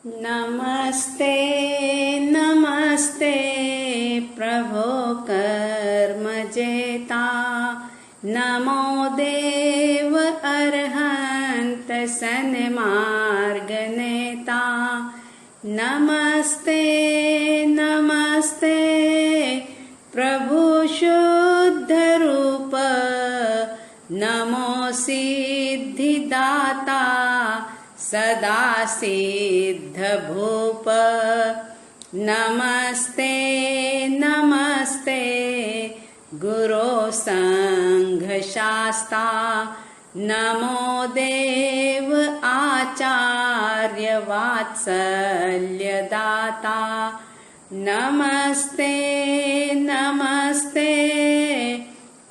नमस्ते नमस्ते प्रभो कर्मजेता, नमो देव अरहंत सन्मार्ग नेता। नमस्ते नमस्ते प्रभु शुद्ध रूप, नमो सिद्धिदाता सदा सिद्ध भूप। नमस्ते नमस्ते गुरो संघ शास्ता, नमो देव आचार्य वात्सल्य दाता। नमस्ते नमस्ते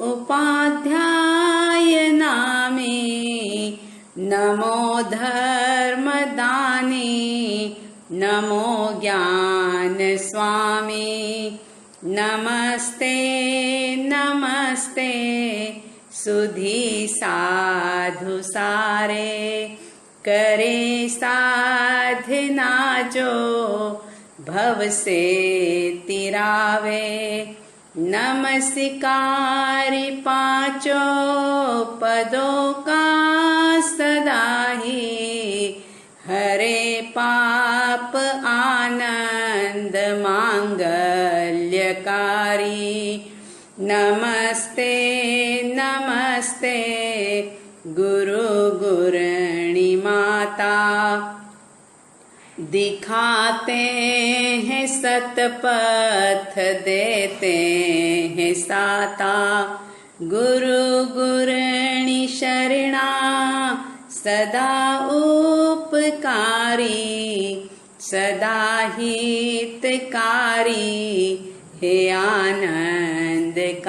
उपाध्याय नामी, नमो धर्मदानी, नमो ज्ञान स्वामी। नमस्ते नमस्ते सुधी साधु सारे, करे साधना जो भव से तिरावे। नमस्कारी पांचों पदों का सदा ही, हरे पाप आनंद मांगल्यकारी। नमस्ते नमस्ते गुरु गुरणी माता, दिखाते हैं सतपथ देते हैं साता। गुरु गुरणी शरणा सदा उपकारी, सदा हितकारी हे आनंदकारी,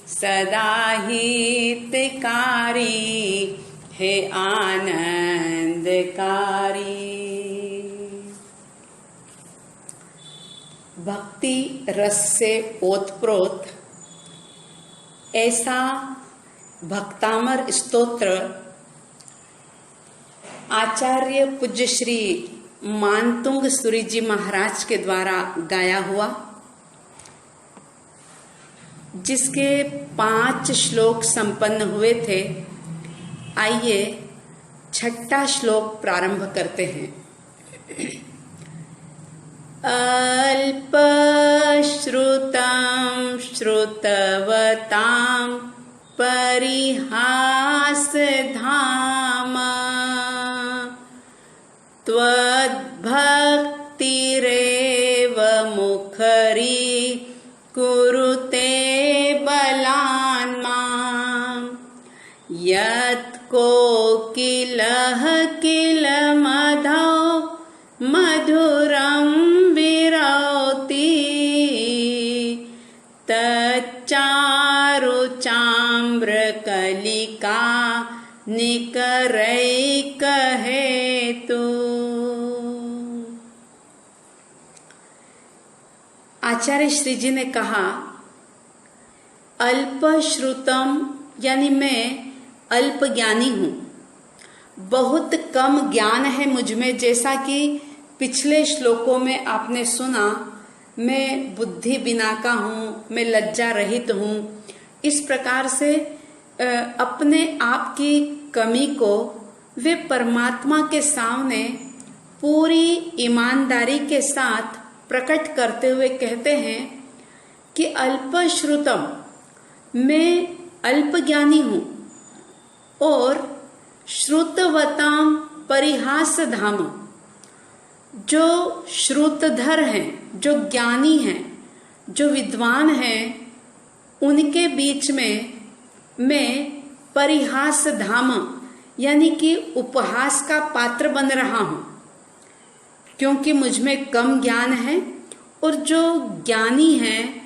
सदा हितकारी हे आनंदकारी। भक्ति रस से ओतप्रोत ऐसा भक्तामर स्तोत्र आचार्य पूज्य श्री मानतुंग सूरी जी महाराज के द्वारा गाया हुआ, जिसके 5 श्लोक संपन्न हुए थे। आइए छठा श्लोक प्रारंभ करते हैं। अल्प श्रुतं श्रुतवतां परिहास धाम, त्वद्भक्तिरेव मुखरी कुरुते बलान् माम्। यत् कोकिलः किल मधौ मधुरं विरौति, तच्चारुचाम्रकलिका निकरैकहेतु। आचार्य श्री जी ने कहा, अल्प श्रुतम यानी मैं अल्प ज्ञानी हूँ, बहुत कम ज्ञान है मुझ में। जैसा कि पिछले श्लोकों में आपने सुना, मैं बुद्धि बिना का हूँ, मैं लज्जा रहित हूँ। इस प्रकार से अपने आप की कमी को वे परमात्मा के सामने पूरी ईमानदारी के साथ प्रकट करते हुए कहते हैं कि अल्प श्रुतम, मैं अल्प ज्ञानी हूँ, और श्रुतवताम परिहास धाम, जो श्रुतधर हैं, जो ज्ञानी हैं, जो विद्वान हैं, उनके बीच में मैं परिहास धाम यानी कि उपहास का पात्र बन रहा हूँ, क्योंकि मुझ में कम ज्ञान है। और जो ज्ञानी हैं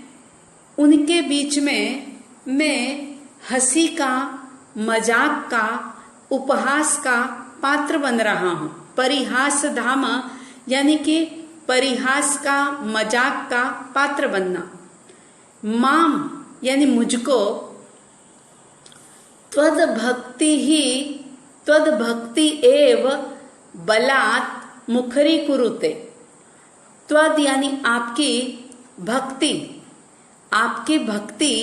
उनके बीच में मैं हंसी का, मजाक का, उपहास का पात्र बन रहा हूँ। परिहास धाम यानी कि परिहास का, मजाक का पात्र बनना। माम यानी मुझको, त्वद भक्ति एव बलात् मुखरी कुरुते। त्वद यानी आपकी भक्ति, आपकी भक्ति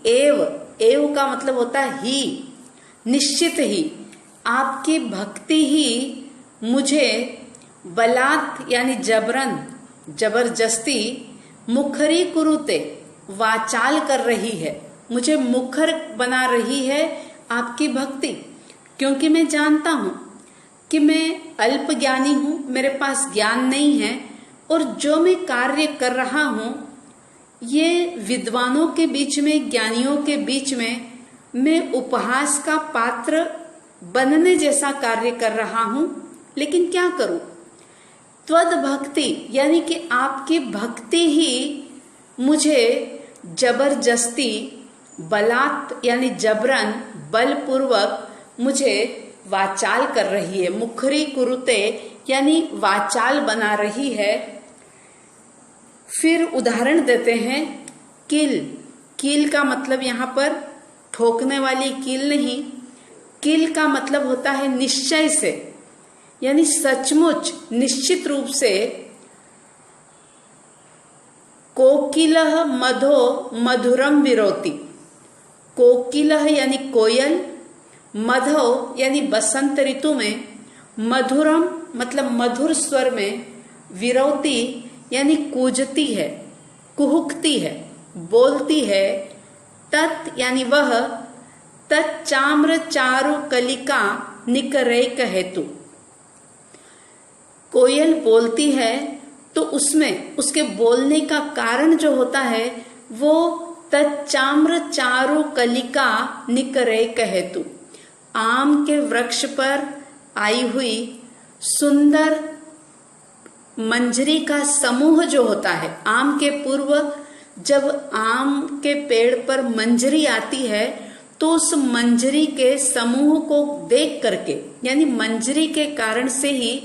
एव, एव का मतलब होता है ही, निश्चित ही आपकी भक्ति ही मुझे बलात् यानी जबरन, जबरदस्ती, मुखरी कुरुते, वाचाल कर रही है, मुझे मुखर बना रही है आपकी भक्ति। क्योंकि मैं जानता हूं कि मैं अल्प ज्ञानी हूं, मेरे पास ज्ञान नहीं है, और जो मैं कार्य कर रहा हूं ये विद्वानों के बीच में, ज्ञानियों के बीच में मैं उपहास का पात्र बनने जैसा कार्य कर रहा हूं। लेकिन क्या करूं? त्वद भक्ति यानी कि आपकी भक्ति ही मुझे जबरदस्ती, बलात् यानी जबरन, बलपूर्वक मुझे वाचाल कर रही है। मुखरी कुरुते यानी वाचाल बना रही है। फिर उदाहरण देते हैं, कील। कील का मतलब यहाँ पर ठोकने वाली कील नहीं, कील का मतलब होता है निश्चय से, यानी सचमुच, निश्चित रूप से। कोकिलः मधो मधुरम विरोति। कोकिलः यानी कोयल, मधो यानी बसंत ऋतु में, मधुरम मतलब मधुर स्वर में, विरोती यानी कूजती है, कुहुकती है, बोलती है। तत् यानी वह, तच्चाम्र चारु कलिका निकरेक हेतु। कोयल बोलती है तो उसमें उसके बोलने का कारण जो होता है वो तच्चाम्र चारु कलिका निकरेक हेतु, आम के वृक्ष पर आई हुई सुंदर मंजरी का समूह जो होता है। आम के पूर्व जब आम के पेड़ पर मंजरी आती है तो उस मंजरी के समूह को देख करके, यानी मंजरी के कारण से ही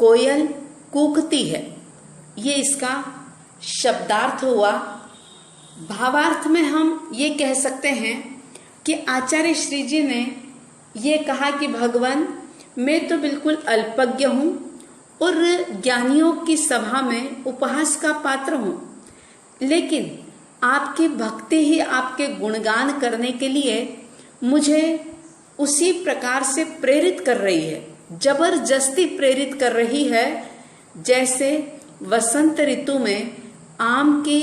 कोयल कूकती है। ये इसका शब्दार्थ हुआ। भावार्थ में हम ये कह सकते हैं कि आचार्य श्री जी ने ये कहा कि भगवान, मैं तो बिल्कुल अल्पज्ञ हूं और ज्ञानियों की सभा में उपहास का पात्र हूं, लेकिन आपकी भक्ति ही आपके गुणगान करने के लिए मुझे उसी प्रकार से प्रेरित कर रही है, जबरदस्ती प्रेरित कर रही है, जैसे वसंत ऋतु में आम की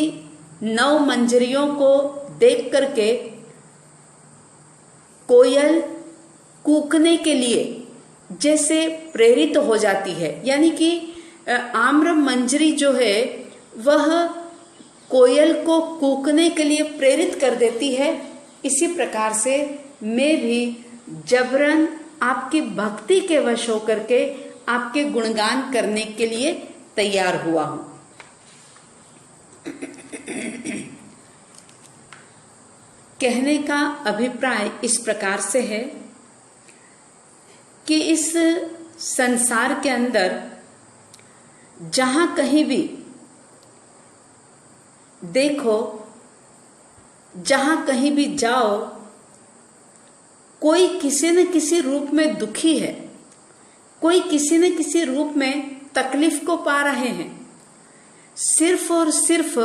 नव मंजरियों को देख करके कोयल कूकने के लिए जैसे प्रेरित हो जाती है। यानी कि आम्र मंजरी जो है वह कोयल को कूकने के लिए प्रेरित कर देती है। इसी प्रकार से मैं भी जबरन आपकी भक्ति के वश होकर के आपके गुणगान करने के लिए तैयार हुआ हूं। कहने का अभिप्राय इस प्रकार से है कि इस संसार के अंदर जहां कहीं भी देखो, जहां कहीं भी जाओ, कोई किसी न किसी रूप में दुखी है, कोई किसी न किसी रूप में तकलीफ को पा रहे हैं। सिर्फ और सिर्फ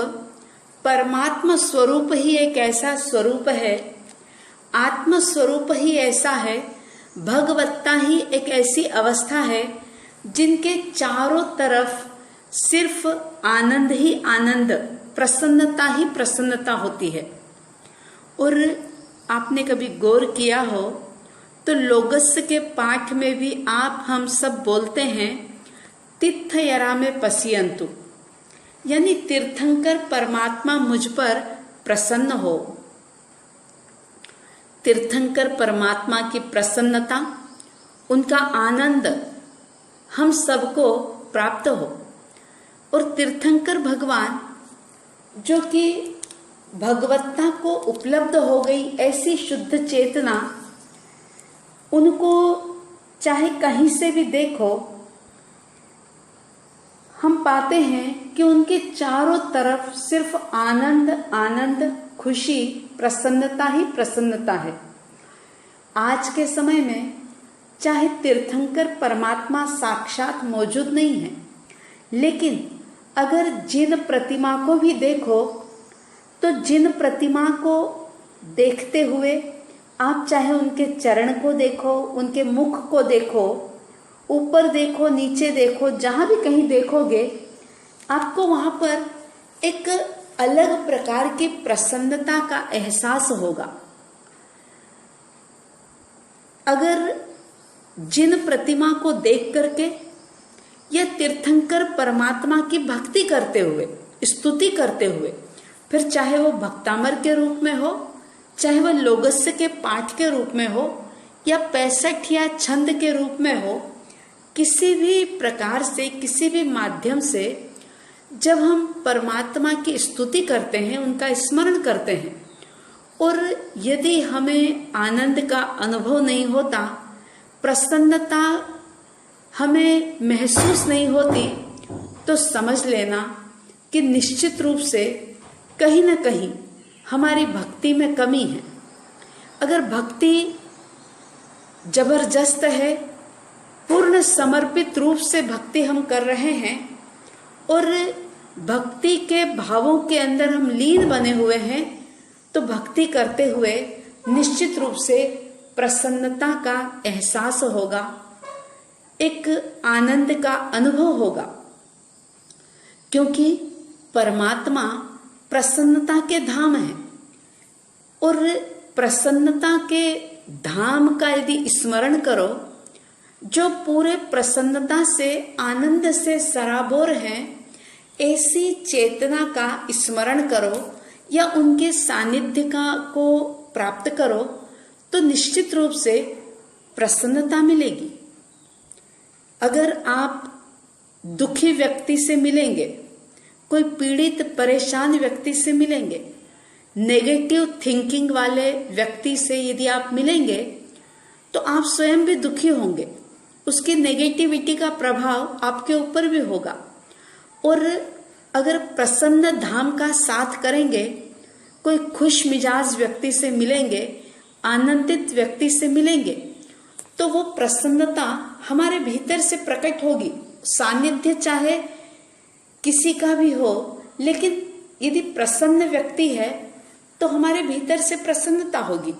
परमात्मा स्वरूप ही एक ऐसा स्वरूप है, आत्म स्वरूप ही ऐसा है, भगवत्ता ही एक ऐसी अवस्था है जिनके चारों तरफ सिर्फ आनंद ही आनंद, प्रसन्नता ही प्रसन्नता होती है। और आपने कभी गौर किया हो तो लोगस के पाठ में भी आप हम सब बोलते हैं तीर्थयरा में पश्यन्तु, यानी तीर्थंकर परमात्मा मुझ पर प्रसन्न हो। तीर्थंकर परमात्मा की प्रसन्नता, उनका आनंद हम सबको प्राप्त हो। और तीर्थंकर भगवान जो कि भगवत्ता को उपलब्ध हो गई ऐसी शुद्ध चेतना, उनको चाहे कहीं से भी देखो, हम पाते हैं कि उनके चारों तरफ सिर्फ आनंद आनंद, खुशी, प्रसन्नता ही प्रसन्नता है। आज के समय में चाहे तीर्थंकर परमात्मा साक्षात मौजूद नहीं है, लेकिन अगर जिन प्रतिमा को भी देखो तो जिन प्रतिमा को देखते हुए आप चाहे उनके चरण को देखो, उनके मुख को देखो, ऊपर देखो, नीचे देखो, जहां भी कहीं देखोगे आपको वहां पर एक अलग प्रकार की प्रसन्नता का एहसास होगा। अगर जिन प्रतिमा को देख करके या तीर्थंकर परमात्मा की भक्ति करते हुए, स्तुति करते हुए, फिर चाहे वो भक्तामर के रूप में हो, चाहे वह लोगस्य के पाठ के रूप में हो या 65 या छंद के रूप में हो, किसी भी प्रकार से, किसी भी माध्यम से जब हम परमात्मा की स्तुति करते हैं, उनका स्मरण करते हैं, और यदि हमें आनंद का अनुभव नहीं होता, प्रसन्नता हमें महसूस नहीं होती, तो समझ लेना कि निश्चित रूप से कहीं ना कहीं हमारी भक्ति में कमी है। अगर भक्ति जबरदस्त है, पूर्ण समर्पित रूप से भक्ति हम कर रहे हैं और भक्ति के भावों के अंदर हम लीन बने हुए हैं, तो भक्ति करते हुए निश्चित रूप से प्रसन्नता का एहसास होगा, एक आनंद का अनुभव होगा, क्योंकि परमात्मा प्रसन्नता के धाम है। और प्रसन्नता के धाम का यदि स्मरण करो, जो पूरे प्रसन्नता से, आनंद से सराबोर हैं, ऐसी चेतना का स्मरण करो या उनके सानिध्य को प्राप्त करो, तो निश्चित रूप से प्रसन्नता मिलेगी। अगर आप दुखी व्यक्ति से मिलेंगे, कोई पीड़ित परेशान व्यक्ति से मिलेंगे, नेगेटिव थिंकिंग वाले व्यक्ति से यदि आप मिलेंगे, तो आप स्वयं भी दुखी होंगे, उसकी नेगेटिविटी का प्रभाव आपके ऊपर भी होगा। और अगर प्रसन्न धाम का साथ करेंगे, कोई खुश मिजाज व्यक्ति से मिलेंगे, आनंदित व्यक्ति से मिलेंगे, तो वो प्रसन्नता हमारे भीतर से प्रकट होगी। सानिध्य चाहे किसी का भी हो, लेकिन यदि प्रसन्न व्यक्ति है तो हमारे भीतर से प्रसन्नता होगी।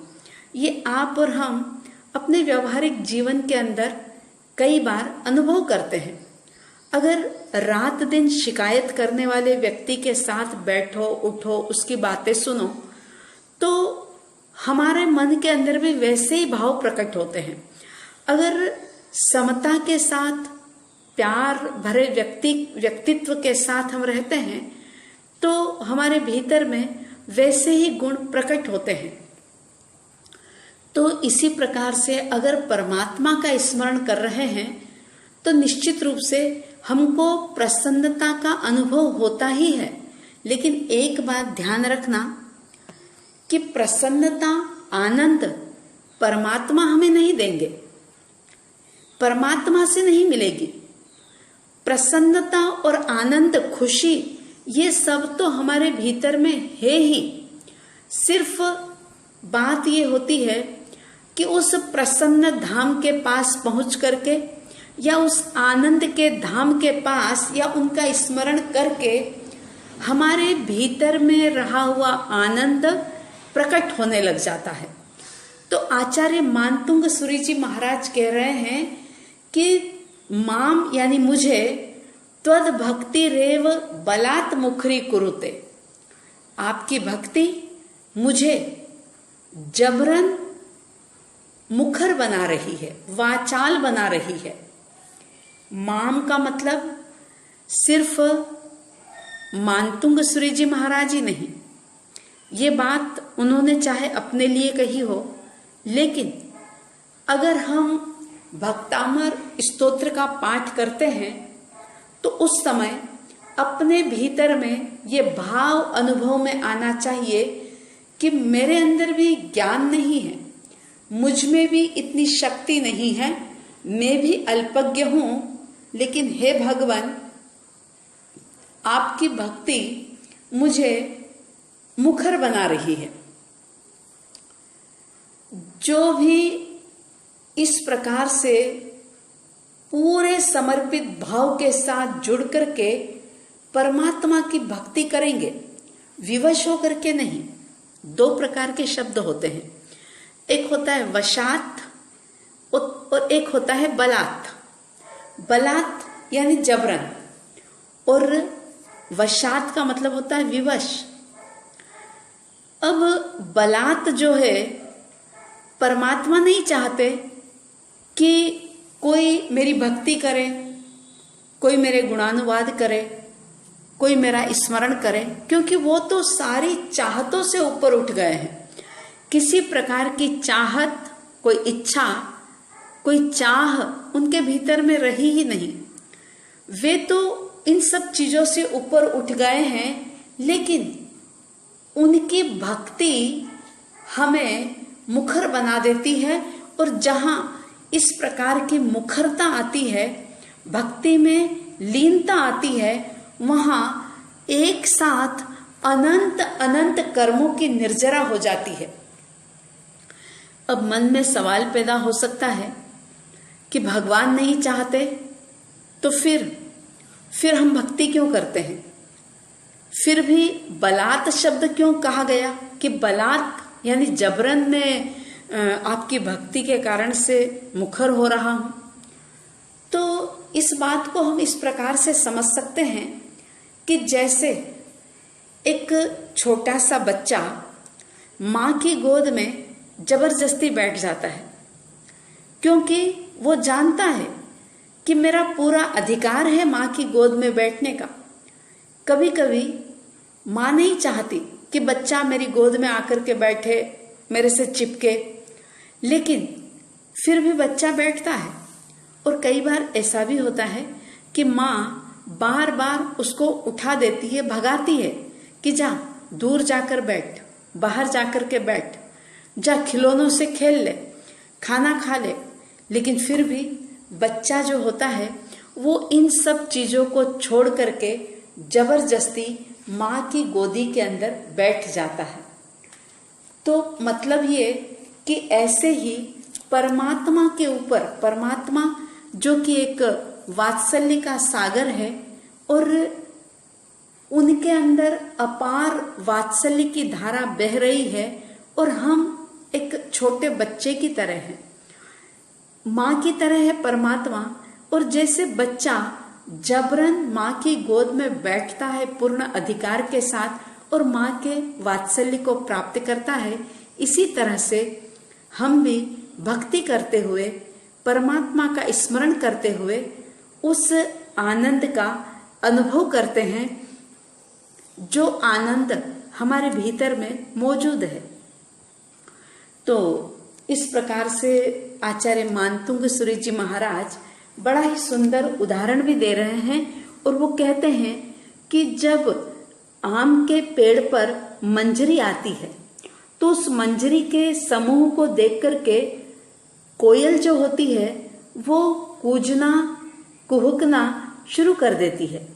ये आप और हम अपने व्यवहारिक जीवन के अंदर कई बार अनुभव करते हैं। अगर रात दिन शिकायत करने वाले व्यक्ति के साथ बैठो, उठो, उसकी बातें सुनो, तो हमारे मन के अंदर भी वैसे ही भाव प्रकट होते हैं। अगर समता के साथ, प्यार भरे व्यक्तित्व के साथ हम रहते हैं, तो हमारे भीतर में वैसे ही गुण प्रकट होते हैं। तो इसी प्रकार से अगर परमात्मा का स्मरण कर रहे हैं, तो निश्चित रूप से हमको प्रसन्नता का अनुभव होता ही है। लेकिन एक बात ध्यान रखना कि प्रसन्नता, आनंद परमात्मा हमें नहीं देंगे, परमात्मा से नहीं मिलेगी। प्रसन्नता और आनंद, खुशी, ये सब तो हमारे भीतर में है ही। सिर्फ बात ये होती है कि उस प्रसन्न धाम के पास पहुंच करके या उस आनंद के धाम के पास या उनका स्मरण करके हमारे भीतर में रहा हुआ आनंद प्रकट होने लग जाता है। तो आचार्य मानतुंग सूरी जी महाराज कह रहे हैं कि माम यानी मुझे त्वद भक्ति रेव बलात् मुखरी कुरुते, आपकी भक्ति मुझे जबरन मुखर बना रही है, वाचाल बना रही है। माम का मतलब सिर्फ मानतुंग सूरी जी महाराज ही नहीं, ये बात उन्होंने चाहे अपने लिए कही हो, लेकिन अगर हम भक्तामर स्तोत्र का पाठ करते हैं तो उस समय अपने भीतर में ये भाव अनुभव में आना चाहिए कि मेरे अंदर भी ज्ञान नहीं है, मुझ में भी इतनी शक्ति नहीं है, मैं भी अल्पज्ञ हूं, लेकिन हे भगवान, आपकी भक्ति मुझे मुखर बना रही है। जो भी इस प्रकार से पूरे समर्पित भाव के साथ जुड़ करके परमात्मा की भक्ति करेंगे, विवश होकर के नहीं। दो प्रकार के शब्द होते हैं, एक होता है वशात और एक होता है बलात्। बलात् यानी जबरन, और वशात का मतलब होता है विवश। अब बलात् जो है, परमात्मा नहीं चाहते कि कोई मेरी भक्ति करे, कोई मेरे गुणानुवाद करे, कोई मेरा स्मरण करे, क्योंकि वो तो सारी चाहतों से ऊपर उठ गए हैं। किसी प्रकार की चाहत, कोई इच्छा, कोई चाह उनके भीतर में रही ही नहीं। वे तो इन सब चीजों से ऊपर उठ गए हैं, लेकिन उनकी भक्ति हमें मुखर बना देती है। और जहां इस प्रकार की मुखरता आती है, भक्ति में लीनता आती है, वहां एक साथ अनंत अनंत कर्मों की निर्जरा हो जाती है। अब मन में सवाल पैदा हो सकता है कि भगवान नहीं चाहते तो फिर हम भक्ति क्यों करते हैं? फिर भी बलात् शब्द क्यों कहा गया कि बलात् यानी जबरन में आपकी भक्ति के कारण से मुखर हो रहा हूं? तो इस बात को हम इस प्रकार से समझ सकते हैं कि जैसे एक छोटा सा बच्चा मां की गोद में जबरदस्ती बैठ जाता है, क्योंकि वो जानता है कि मेरा पूरा अधिकार है मां की गोद में बैठने का। कभी कभी मां नहीं चाहती कि बच्चा मेरी गोद में आकर के बैठे, मेरे से चिपके, लेकिन फिर भी बच्चा बैठता है। और कई बार ऐसा भी होता है कि मां बार बार उसको उठा देती है, भगाती है कि जा दूर जाकर बैठ, बाहर जाकर के बैठ, जा खिलौनों से खेल ले, खाना खा ले। लेकिन फिर भी बच्चा जो होता है वो इन सब चीजों को छोड़ करके जबरदस्ती मां की गोदी के अंदर बैठ जाता है। तो मतलब ये कि ऐसे ही परमात्मा के ऊपर, परमात्मा जो कि एक वात्सल्य का सागर है और उनके अंदर अपार वात्सल्य की धारा बह रही है, और हम एक छोटे बच्चे की तरह हैं। मां की तरह है परमात्मा, और जैसे बच्चा जबरन मां की गोद में बैठता है पूर्ण अधिकार के साथ और मां के वात्सल्य को प्राप्त करता है, इसी तरह से हम भी भक्ति करते हुए, परमात्मा का स्मरण करते हुए उस आनंद का अनुभव करते हैं जो आनंद हमारे भीतर में मौजूद है। तो इस प्रकार से आचार्य मानतुंग सूरी जी महाराज बड़ा ही सुंदर उदाहरण भी दे रहे हैं, और वो कहते हैं कि जब आम के पेड़ पर मंजरी आती है तो उस मंजरी के समूह को देख करके कोयल जो होती है वो कूजना, कुहुकना शुरू कर देती है।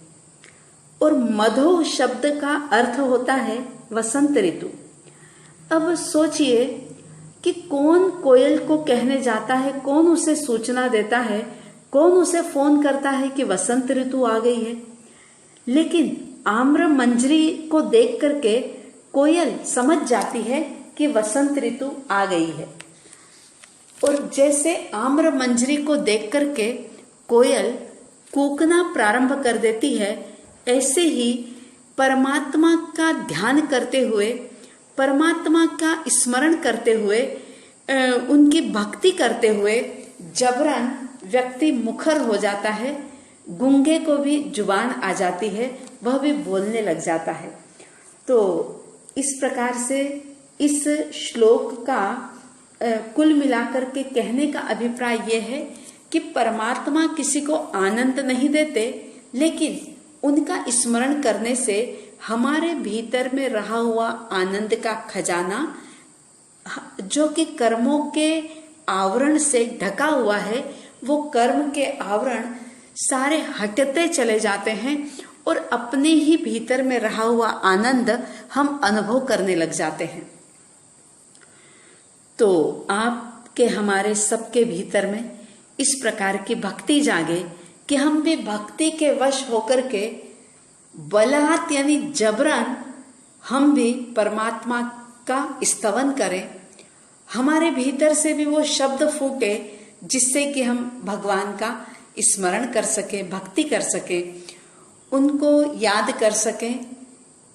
और मधु शब्द का अर्थ होता है वसंत ऋतु। अब सोचिए कि कौन कोयल को कहने जाता है, कौन उसे सूचना देता है, कौन उसे फोन करता है कि वसंत ऋतु आ गई है। लेकिन आम्र मंजरी को देख करके कोयल समझ जाती है कि वसंत ऋतु आ गई है। और जैसे आम्र मंजरी को देख करके कोयल कूकना प्रारंभ कर देती है, ऐसे ही परमात्मा का ध्यान करते हुए, परमात्मा का स्मरण करते हुए, उनकी भक्ति करते हुए जबरन व्यक्ति मुखर हो जाता है। गूंगे को भी जुबान आ जाती है, वह भी बोलने लग जाता है। तो इस प्रकार से इस श्लोक का कुल मिलाकर के कहने का अभिप्राय यह है कि परमात्मा किसी को आनंद नहीं देते, लेकिन उनका स्मरण करने से हमारे भीतर में रहा हुआ आनंद का खजाना, जो कि कर्मों के आवरण से ढका हुआ है, वो कर्म के आवरण सारे हटते चले जाते हैं और अपने ही भीतर में रहा हुआ आनंद हम अनुभव करने लग जाते हैं। तो आप कि हमारे सबके भीतर में इस प्रकार की भक्ति जागे कि हम भी भक्ति के वश होकर के बलात् यानी जबरन हम भी परमात्मा का स्तवन करें। हमारे भीतर से भी वो शब्द फूटे जिससे कि हम भगवान का स्मरण कर सके, भक्ति कर सके, उनको याद कर सकें।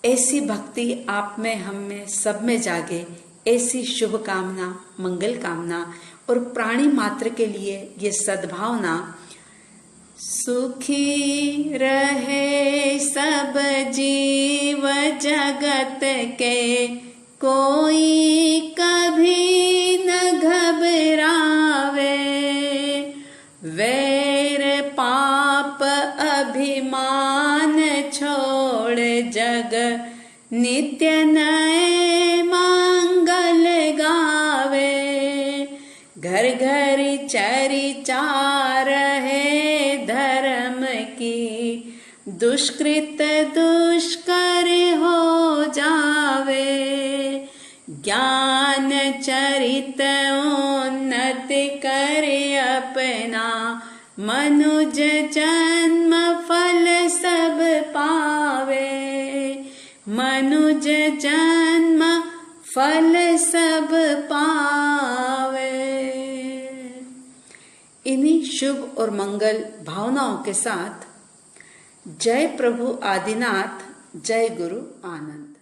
ऐसी भक्ति आप में, हम में, सब में जागे, ऐसी शुभ कामना, मंगल कामना और प्राणी मात्र के लिए ये सद्भावना। सुखी रहे सब जीव जगत के, कोई कभी न घबरावे। वैर पाप अभिमान छोड़ जग नित्य नए मंगल गावे। घर घर चर्चा रहे धर्म की, दुष्कृत दुष्कर हो जावे। ज्ञान चरित उन्नत करे अपना, मनुज जन्म फल सब पावे। मनुज जन्म फल सब पावे। इन्हीं शुभ और मंगल भावनाओं के साथ जय प्रभु आदिनाथ, जय गुरु आनंद।